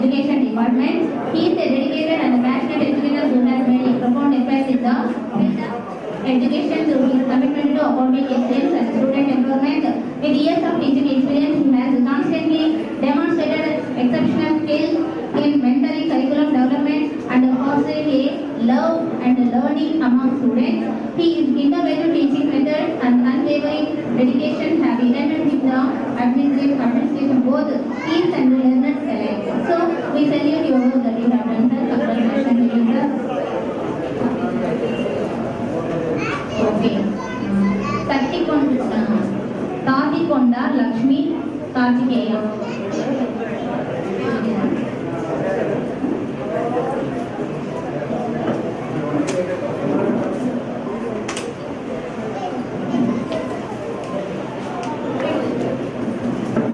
Education Department. He is a dedicated and passionate educator who has made a profound impact in the field of education through his commitment to academic excellence and student empowerment. With years of teaching experience, he has constantly demonstrated exceptional skills in mentoring, curriculum development, and fostering a love and learning among students. His innovative teaching methods and unwavering dedication have earned him the administration both peers and learners alike. So we salute your work that you have done, sir. Congratulations to you, sir. Okay. Tatikonda Lakshmi Kartikeya.